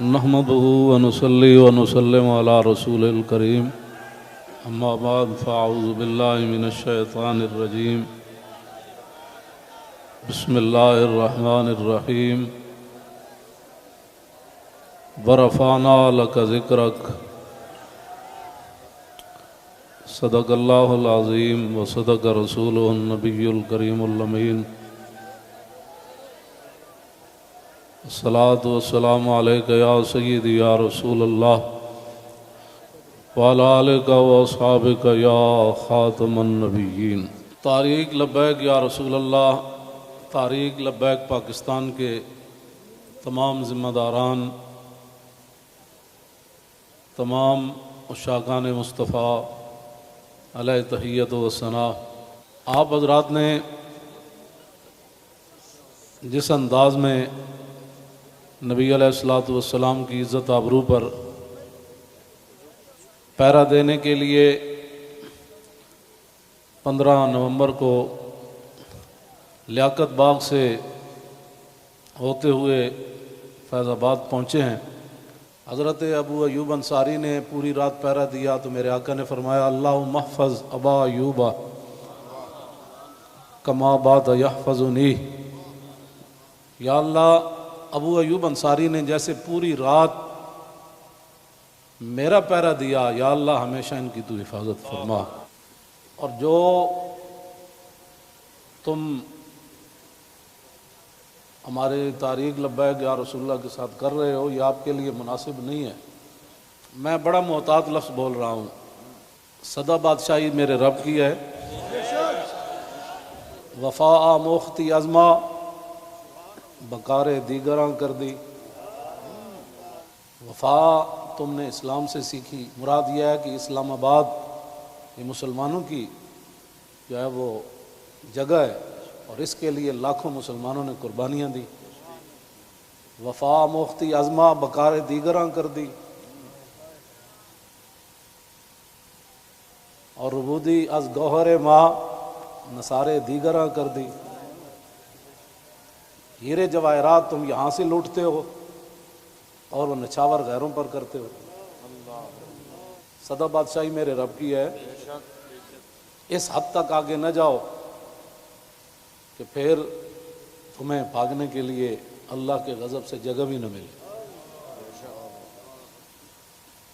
نحمده ونصلي ونسلم على رسول الكريم اما بعد فاعوذ بالله من الشيطان الرجيم بسم الله الرحمن الرحيم ورفعنا لك ذكرك صدق الله العظيم وصدق رسوله النبي الكريم الأمين الصلاة والسلام عليك يا سيدي يا رسول الله وعلى آلك وأصحابك يا خاتم النبيين۔ تحریک لبیک یا رسول اللہ، تحریک لبیک پاکستان کے تمام ذمہ داران، تمام عشاقان مصطفیٰ علیہ تحیت و ثنا، آپ حضرات نے جس انداز میں نبی علیہ الصلوۃ والسلام کی عزت آبرو پر پہرا دینے کے لیے 15 نومبر کو لیاقت باغ سے ہوتے ہوئے فیض آباد پہنچے ہیں، حضرت ابو ایوب انصاری نے پوری رات پہرا دیا تو میرے آقا نے فرمایا اللہم احفظ ابا ایوب کما بات یحفظنی، یا اللہ ابو ایوب انصاری نے جیسے پوری رات میرا پہرا دیا، یا اللہ ہمیشہ ان کی تو حفاظت فرما۔ اور جو تم ہمارے تحریک لبیک یا رسول اللہ کے ساتھ کر رہے ہو، یہ آپ کے لیے مناسب نہیں ہے۔ میں بڑا محتاط لفظ بول رہا ہوں، صدا بادشاہی میرے رب کی ہے، وفا موختی ازما بکار دیگراں کر دی۔ وفا تم نے اسلام سے سیکھی، مراد یہ ہے کہ اسلام آباد یہ مسلمانوں کی جو ہے وہ جگہ ہے اور اس کے لیے لاکھوں مسلمانوں نے قربانیاں دی۔ وفا موختی ازما بکار دیگراں کر دی، اور ربودی از گوہر ماں نثارے دیگراں کر دی۔ ہیرے جواہرات تم یہاں سے لوٹتے ہو اور وہ نچھاور غیروں پر کرتے ہو۔ صدا بادشاہی میرے رب کی ہے، اس حد تک آگے نہ جاؤ کہ پھر تمہیں بھاگنے کے لیے اللہ کے غضب سے جگہ بھی نہ ملے۔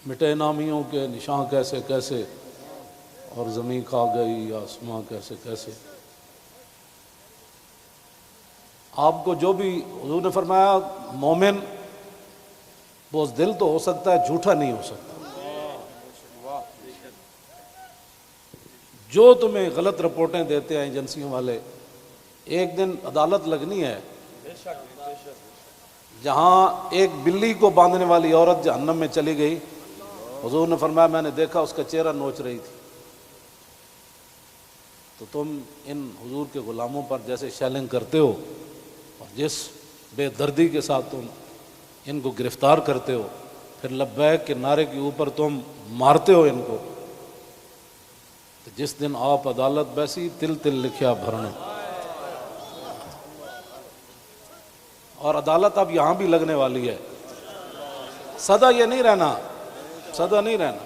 مٹے نامیوں کے نشان کیسے کیسے، اور زمین کھا گئی آسماں کیسے کیسے۔ آپ کو جو بھی حضور نے فرمایا مومن بزدل تو ہو سکتا ہے، جھوٹا نہیں ہو سکتا۔ جو تمہیں غلط رپورٹیں دیتے ہیں ایجنسیوں والے، ایک دن عدالت لگنی ہے جہاں ایک بلی کو باندھنے والی عورت جہنم میں چلی گئی، حضور نے فرمایا میں نے دیکھا اس کا چہرہ نوچ رہی تھی۔ تو تم ان حضور کے غلاموں پر جیسے شیلنگ کرتے ہو اور جس بے دردی کے ساتھ تم ان کو گرفتار کرتے ہو، پھر لبیک کے نعرے کے اوپر تم مارتے ہو ان کو، تو جس دن آپ عدالت بیسی تل تل لکھیا بھرنے۔ اور عدالت اب یہاں بھی لگنے والی ہے، سدا یہ نہیں رہنا، سدا نہیں رہنا۔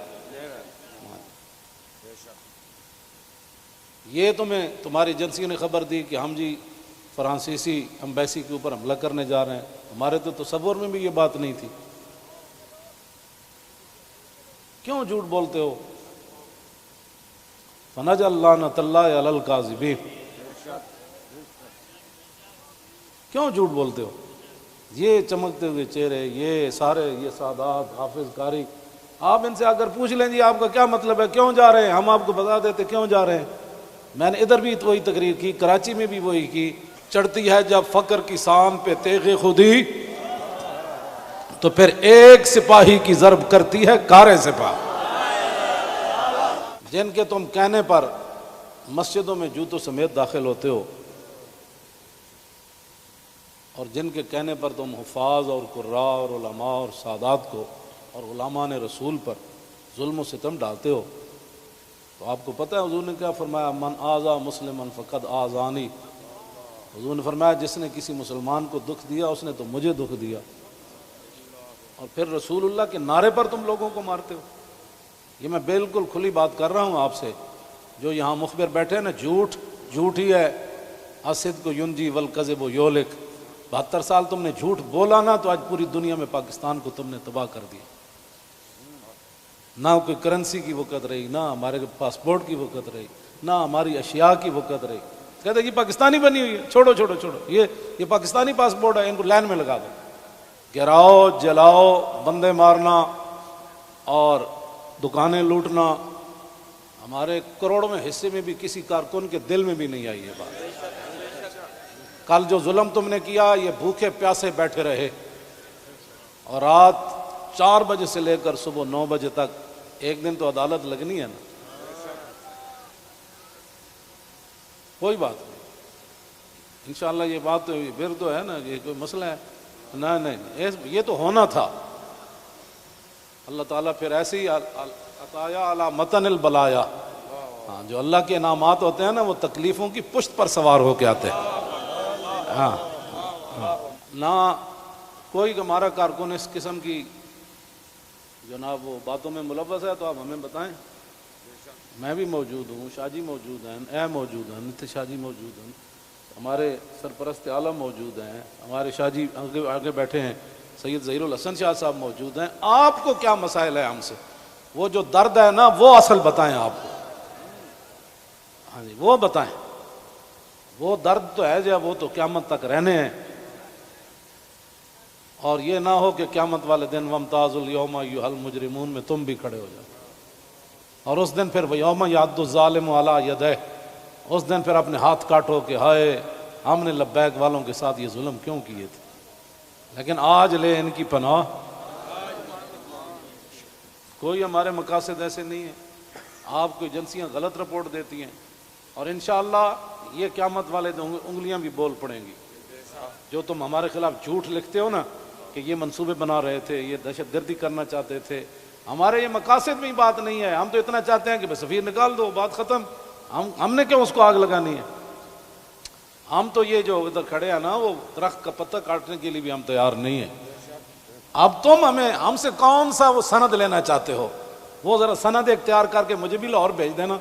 یہ تمہیں تمہاری ایجنسی نے خبر دی کہ ہم جی فرانسیسی امبیسی کے اوپر حملہ کرنے جا رہے ہیں، ہمارے تو تصور میں بھی یہ بات نہیں تھی۔ کیوں جھوٹ بولتے ہو؟ فنجعل لعنۃ اللہ علی الکاذبین، کیوں جھوٹ بولتے ہو؟ یہ چمکتے ہوئے چہرے، یہ سارے، یہ سادات، حافظ قاری، آپ ان سے اگر پوچھ لیں جی آپ کا کیا مطلب ہے، کیوں جا رہے ہیں، ہم آپ کو بتا دیتے کیوں جا رہے ہیں۔ میں نے ادھر بھی وہی تقریر کی، کراچی میں بھی وہی کی۔ چڑھتی ہے جب فقر کی سام پہ تیغ خودی، تو پھر ایک سپاہی کی ضرب کرتی ہے کار سپاہ۔ جن کے تم کہنے پر مسجدوں میں جوتوں سمیت داخل ہوتے ہو، اور جن کے کہنے پر تم حفاظ اور قراء اور علماء اور سادات کو اور غلامان رسول پر ظلم و ستم ڈالتے ہو، تو آپ کو پتہ ہے حضور نے کیا فرمایا، من آذا مسلما فقد آذانی۔ حضور نے فرمایا جس نے کسی مسلمان کو دکھ دیا اس نے تو مجھے دکھ دیا، اور پھر رسول اللہ کے نعرے پر تم لوگوں کو مارتے ہو. یہ میں بالکل کھلی بات کر رہا ہوں آپ سے. جو یہاں مخبر بیٹھے ہیں نا، جھوٹ ہی ہے. الصدق ینجی والکذب یہلک. 72 سال تم نے جھوٹ بولا نا، تو آج پوری دنیا میں پاکستان کو تم نے تباہ کر دیا. نہ کوئی کرنسی کی وقت رہی، نہ ہمارے پاسپورٹ کی وقت رہی، نہ ہماری اشیاء کی وقت رہی. کہتے ہیں کہ پاکستانی بنی ہوئی ہے، چھوڑو چھوڑو چھوڑو، یہ پاکستانی پاسپورٹ ہے، ان کو لائن میں لگا دو. گراؤ، جلاؤ، بندے مارنا اور دکانیں لوٹنا، ہمارے کروڑوں میں حصے میں بھی کسی کارکن کے دل میں بھی نہیں آئی یہ بات. کل جو ظلم تم نے کیا، یہ بھوکے پیاسے بیٹھے رہے اور رات 4 بجے سے لے کر صبح 9 بجے تک. ایک دن تو عدالت لگنی ہے نا. کوئی بات نہیں، انشاءاللہ یہ بات پھر تو ہے نا، یہ کوئی مسئلہ ہے؟ نہیں، یہ تو ہونا تھا. اللہ تعالیٰ پھر ایسے ہی عطایا علی متن البلایا. ہاں، جو اللہ کے انعامات ہوتے ہیں نا، وہ تکلیفوں کی پشت پر سوار ہو کے آتے ہیں. ہاں، نہ کوئی ہمارا کارکن اس قسم کی جناب وہ باتوں میں ملوث ہے تو آپ ہمیں بتائیں. میں بھی موجود ہوں، شاہ جی موجود ہیں، اے موجود ہیں، نت شاہ جی موجود ہیں، ہمارے سرپرست عالم موجود ہیں، ہمارے شاہ جی آگے بیٹھے ہیں، سید ظہیر الحسن شاہ صاحب موجود ہیں. آپ کو کیا مسائل ہے ہم سے؟ وہ جو درد ہے نا، وہ اصل بتائیں آپ کو. ہاں جی، وہ بتائیں. وہ درد تو ہے جب، وہ تو قیامت تک رہنے ہیں. اور یہ نہ ہو کہ قیامت والے دن وامتاز الیوم ایھا المجرمون میں تم بھی کھڑے ہو جاؤ. اور اس دن پھر یوم یعض الظالم علی یدیہ، اس دن پھر اپنے ہاتھ کاٹو کہ ہائے ہم نے لبیک والوں کے ساتھ یہ ظلم کیوں کیے تھے. لیکن آج لے ان کی پناہ. کوئی ہمارے مقاصد ایسے نہیں ہیں. آپ کو ایجنسیاں غلط رپورٹ دیتی ہیں اور انشاءاللہ یہ قیامت والے دن انگلیاں بھی بول پڑیں گی. جو تم ہمارے خلاف جھوٹ لکھتے ہو نا کہ یہ منصوبے بنا رہے تھے، یہ دہشت گردی کرنا چاہتے تھے، ہمارے یہ مقاصد میں ہی بات نہیں ہے. ہم تو اتنا چاہتے ہیں کہ بس سفیر نکال دو، بات ختم. ہم نے کیوں اس کو آگ لگانی ہے؟ ہم تو یہ جو ادھر کھڑے ہیں نا، وہ درخت کا پتہ کاٹنے کے لیے بھی ہم تیار نہیں ہیں. اب تم ہم سے کون سا وہ سند لینا چاہتے ہو؟ وہ ذرا سند اختیار کر کے مجھے بھی لاہور بھیج دینا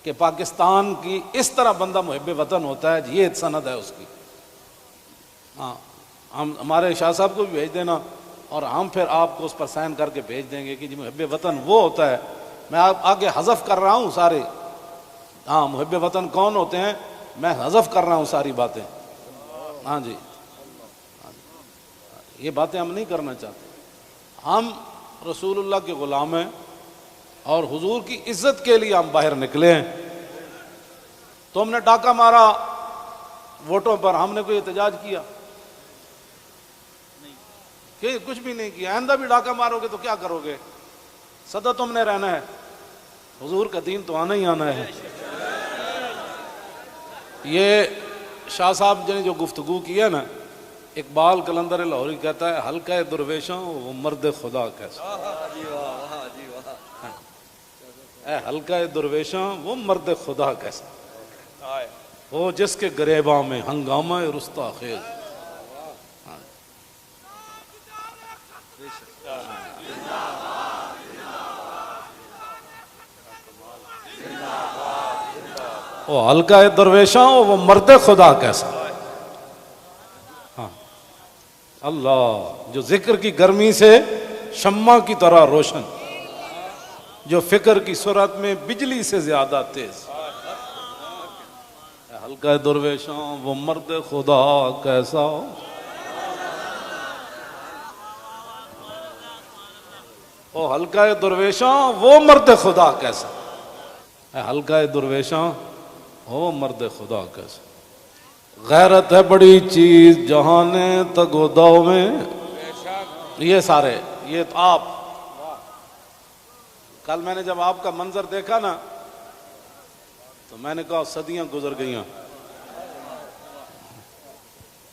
کہ پاکستان کی اس طرح بندہ محب وطن ہوتا ہے، یہ سند ہے اس کی. ہاں، ہمارے شاہ صاحب کو بھی بھیج دینا اور ہم پھر آپ کو اس پر سائن کر کے بھیج دیں گے کہ جی محب وطن وہ ہوتا ہے. میں آگے حذف کر رہا ہوں سارے. ہاں، محب وطن کون ہوتے ہیں میں حذف کر رہا ہوں ساری باتیں. ہاں جی، یہ باتیں ہم نہیں کرنا چاہتے. ہم رسول اللہ کے غلام ہیں اور حضور کی عزت کے لیے ہم باہر نکلے ہیں. تم نے ڈاکہ مارا ووٹوں پر، ہم نے کوئی احتجاج کیا؟ کہ کچھ بھی نہیں کیا. آئندہ بھی ڈاکہ مارو گے تو کیا کرو گے؟ سدا تم نے رہنا ہے. حضور کا دین تو آنا ہی آنا ہے. یہ شاہ صاحب نے جو گفتگو کی ہے نا، اقبال قلندر لاہوری کہتا ہے حلقہ درویشوں وہ مرد خدا کیسا. اے حلقہ درویشوں وہ مرد خدا کیسا، وہ جس کے گریباں میں ہنگامہ رستا خیز. وہ حلقہ درویشاں وہ مرد خدا کیسا. ہاں، اللہ جو ذکر کی گرمی سے شمع کی طرح روشن، جو فکر کی سرعت میں بجلی سے زیادہ تیز. حلقہ درویشاں وہ مرد خدا کیسا. وہ حلقہ درویشاں وہ مرد خدا کیسا. حلقہ درویشاں وہ مرد خدا کیسا. غیرت ہے بڑی چیز جہان تگ و دو میں. یہ سارے یہ تو آپ، کل میں نے جب آپ کا منظر دیکھا نا تو میں نے کہا صدیاں گزر گئیں.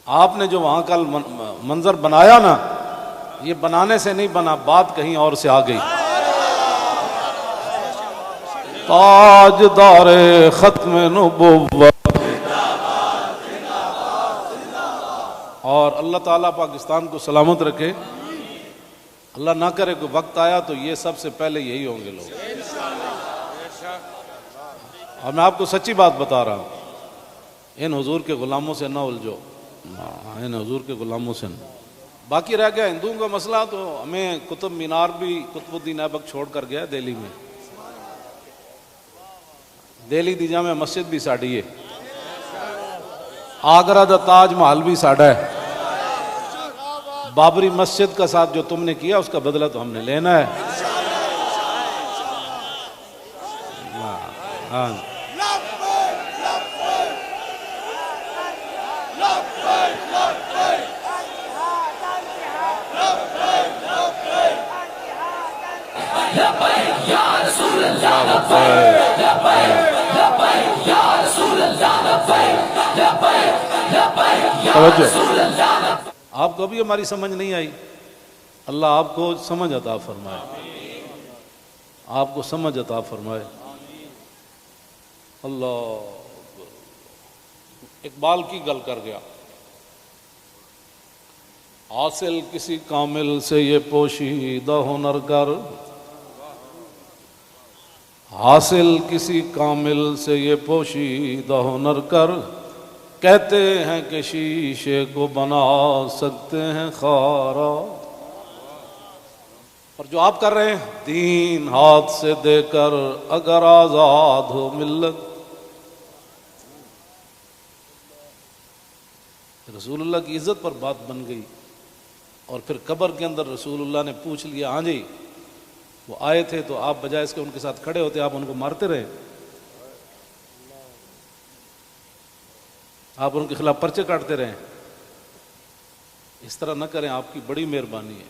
آپ نے جو وہاں کل منظر بنایا نا، یہ بنانے سے نہیں بنا، بات کہیں اور سے آ گئی. تاجدار ختم نبوت. اور اللہ تعالیٰ پاکستان کو سلامت رکھے. اللہ نہ کرے کہ وقت آیا تو یہ سب سے پہلے یہی ہوں گے لوگ. اور میں آپ کو سچی بات بتا رہا ہوں، ان حضور کے غلاموں سے نہ الجھو، ان حضور کے غلاموں سے نہ. باقی رہ گیا ہندوؤں کا مسئلہ، تو ہمیں قطب مینار بھی قطب الدین ایبک چھوڑ کر گیا دہلی میں. دہلی دی جامع مسجد بھی ساڑی ہے، آگرہ دا تاج محل بھی ساڑا ہے. بابری مسجد کا ساتھ جو تم نے کیا اس کا بدلہ تو ہم نے لینا ہے. ہاں آپ کو ابھی ہماری سمجھ نہیں آئی. اللہ آپ کو سمجھ عطا فرمائے، آپ کو سمجھ عطا فرمائے. اللہ اقبال کی گل کر گیا، حاصل کسی کامل سے یہ پوشیدہ ہنر کر، حاصل کسی کامل سے یہ پوشیدہ ہنر کر، کہتے ہیں کہ شیشے کو بنا سکتے ہیں خارا. اور جو آپ کر رہے ہیں، دین ہاتھ سے دے کر اگر آزاد ہو ملت. رسول اللہ کی عزت پر بات بن گئی، اور پھر قبر کے اندر رسول اللہ نے پوچھ لیا، ہاں جی وہ آئے تھے تو آپ بجائے اس کے ان کے ساتھ کھڑے ہوتے، آپ ان کو مارتے رہے، آپ ان کے خلاف پرچے کاٹتے رہے. اس طرح نہ کریں، آپ کی بڑی مہربانی ہے.